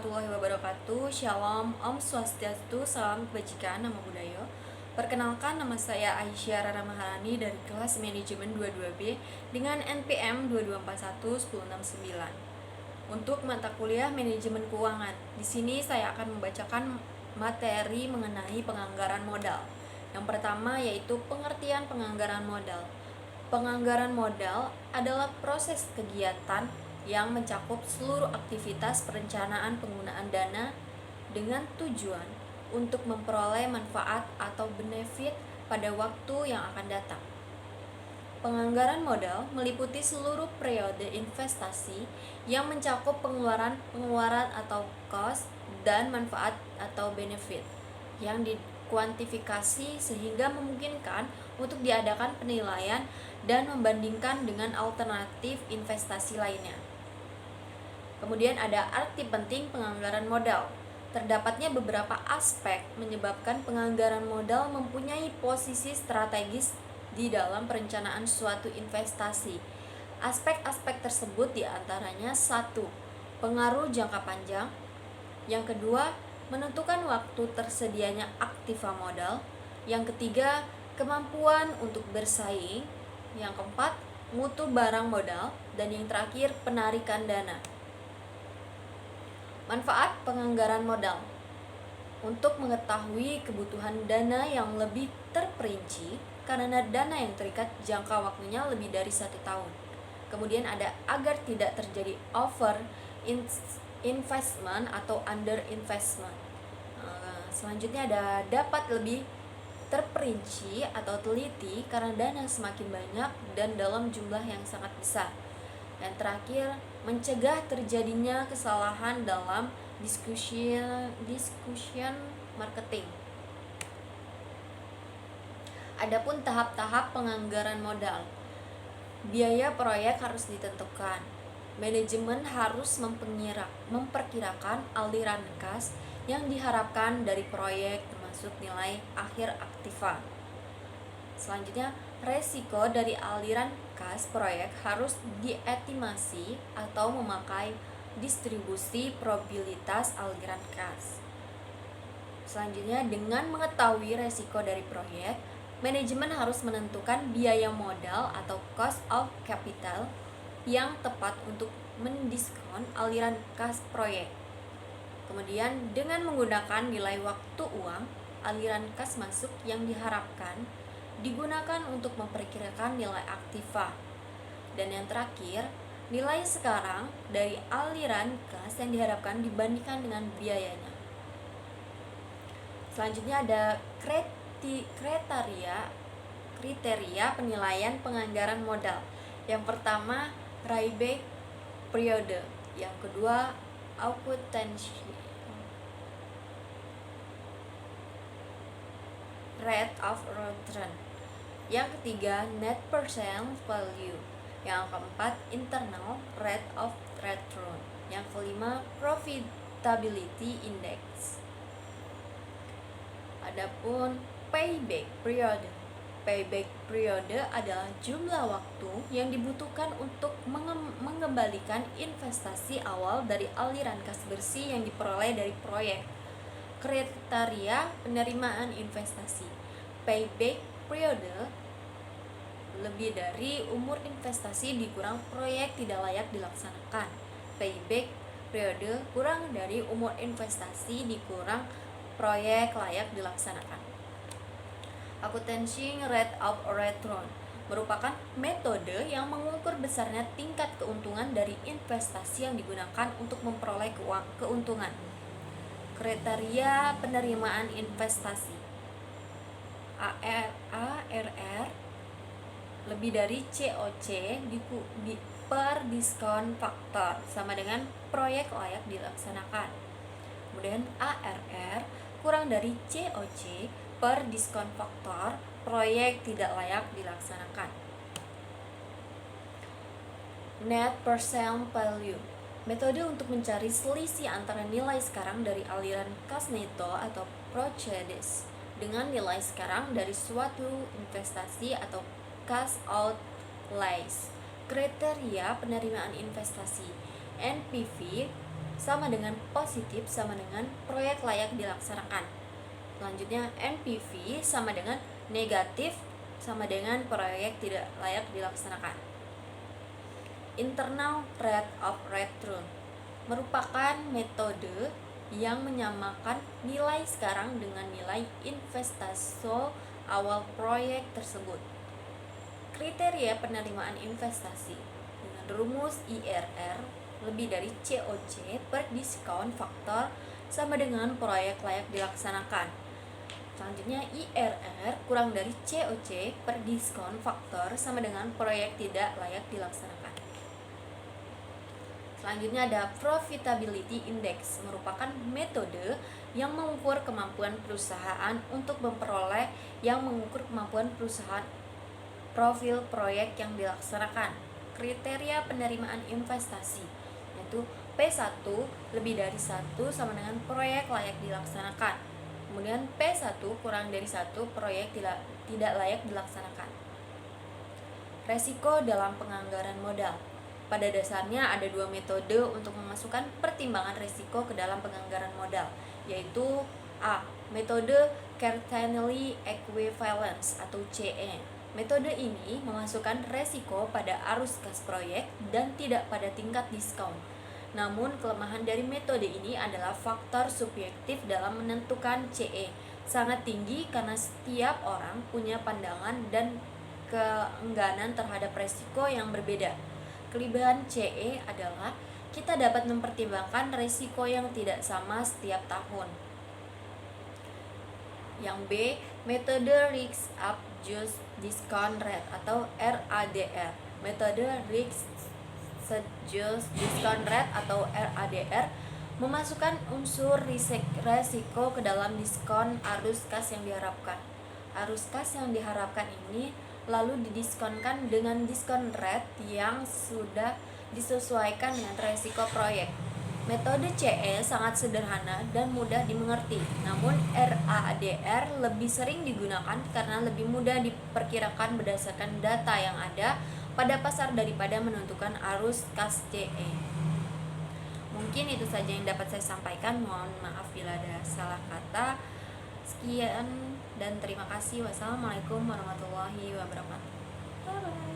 warahmatullahi wabarakatuh. Shalom, Om Swastiastu, salam kebajikan, nama budaya. Perkenalkan, nama saya Aisyah Rara Maharani dari kelas manajemen 22B dengan NPM 22411069. Untuk mata kuliah manajemen keuangan. Di sini saya akan membacakan materi mengenai penganggaran modal. Yang pertama yaitu pengertian penganggaran modal. Penganggaran modal adalah proses kegiatan yang mencakup seluruh aktivitas perencanaan penggunaan dana dengan tujuan untuk memperoleh manfaat atau benefit pada waktu yang akan datang. Penganggaran modal meliputi seluruh periode investasi yang mencakup pengeluaran atau cost dan manfaat atau benefit yang dikuantifikasi sehingga memungkinkan untuk diadakan penilaian dan membandingkan dengan alternatif investasi lainnya. Kemudian ada arti penting penganggaran modal. Terdapatnya beberapa aspek menyebabkan penganggaran modal mempunyai posisi strategis di dalam perencanaan suatu investasi. Aspek-aspek tersebut diantaranya 1. Pengaruh jangka panjang. Yang kedua, menentukan waktu tersedianya aktiva modal. Yang ketiga, kemampuan untuk bersaing. Yang keempat, mutu barang modal. Dan yang terakhir, penarikan dana. Manfaat penganggaran modal. Untuk mengetahui kebutuhan dana yang lebih terperinci karena dana yang terikat jangka waktunya lebih dari 1 tahun. Kemudian ada agar tidak terjadi over investment atau under investment. Selanjutnya ada dapat lebih terperinci atau teliti karena dana semakin banyak dan dalam jumlah yang sangat besar. Yang terakhir, mencegah terjadinya kesalahan dalam discussion marketing. Adapun tahap-tahap penganggaran modal. Biaya proyek harus ditentukan. Manajemen harus memperkirakan aliran kas yang diharapkan dari proyek termasuk nilai akhir aktiva. Selanjutnya, resiko dari aliran kas proyek harus diestimasi atau memakai distribusi probabilitas aliran kas. Selanjutnya, dengan mengetahui resiko dari proyek, manajemen harus menentukan biaya modal atau cost of capital yang tepat untuk mendiskon aliran kas proyek. Kemudian, dengan menggunakan nilai waktu uang, aliran kas masuk yang diharapkan digunakan untuk memperkirakan nilai aktiva. Dan yang terakhir, nilai sekarang dari aliran kas yang diharapkan dibandingkan dengan biayanya. Selanjutnya ada kriteria penilaian penganggaran modal. Yang pertama, payback period. Yang kedua, occupancy rate of return. Yang ketiga, net present value. Yang keempat, internal rate of return. Yang kelima, profitability index. Adapun payback period. Payback period adalah jumlah waktu yang dibutuhkan untuk mengembalikan investasi awal dari aliran kas bersih yang diperoleh dari proyek. Kriteria penerimaan investasi. Payback period lebih dari umur investasi dikurang proyek tidak layak dilaksanakan. Payback period kurang dari umur investasi dikurang proyek layak dilaksanakan. Occupancy rate of return merupakan metode yang mengukur besarnya tingkat keuntungan dari investasi yang digunakan untuk memperoleh keuntungan. Kriteria penerimaan investasi. ARR lebih dari COC per diskon faktor sama dengan proyek layak dilaksanakan. Kemudian ARR kurang dari COC per diskon faktor proyek tidak layak dilaksanakan. Net present value metode untuk mencari selisih antara nilai sekarang dari aliran kas neto atau proceeds dengan nilai sekarang dari suatu investasi atau cash outlays. Kriteria penerimaan investasi. NPV sama dengan positif sama dengan proyek layak dilaksanakan. Selanjutnya NPV sama dengan negatif sama dengan proyek tidak layak dilaksanakan. Internal Rate of Return merupakan metode yang menyamakan nilai sekarang dengan nilai investasi awal proyek tersebut. Kriteria penerimaan investasi dengan rumus IRR lebih dari COC per diskon faktor sama dengan proyek layak dilaksanakan. Selanjutnya IRR kurang dari COC per diskon faktor sama dengan proyek tidak layak dilaksanakan. Selanjutnya ada Profitability Index, merupakan metode yang mengukur kemampuan perusahaan untuk memperoleh profil proyek yang dilaksanakan. Kriteria penerimaan investasi yaitu P1 lebih dari 1 sama dengan proyek layak dilaksanakan. Kemudian P1 kurang dari 1 proyek tidak layak dilaksanakan. Resiko dalam penganggaran modal. Pada dasarnya ada dua metode untuk memasukkan pertimbangan risiko ke dalam penganggaran modal, yaitu A. Metode Cartenelli Equivalence atau CE. Metode ini memasukkan resiko pada arus kas proyek dan tidak pada tingkat diskon. Namun kelemahan dari metode ini adalah faktor subjektif dalam menentukan CE sangat tinggi karena setiap orang punya pandangan dan keengganan terhadap resiko yang berbeda. Kelebihan CE adalah kita dapat mempertimbangkan risiko yang tidak sama setiap tahun. Yang B, metode Risk Adjusted Discount Rate atau RADR. Metode Risk Adjusted Discount Rate atau RADR memasukkan unsur risiko ke dalam diskon arus kas yang diharapkan. Arus kas yang diharapkan ini lalu didiskonkan dengan diskon rate yang sudah disesuaikan dengan resiko proyek. Metode CE sangat sederhana dan mudah dimengerti, namun RADR lebih sering digunakan karena lebih mudah diperkirakan berdasarkan data yang ada pada pasar daripada menentukan arus kas CE. Mungkin itu saja yang dapat saya sampaikan, mohon maaf bila ada salah kata. Sekian dan terima kasih. Wassalamualaikum warahmatullahi wabarakatuh. Bye bye.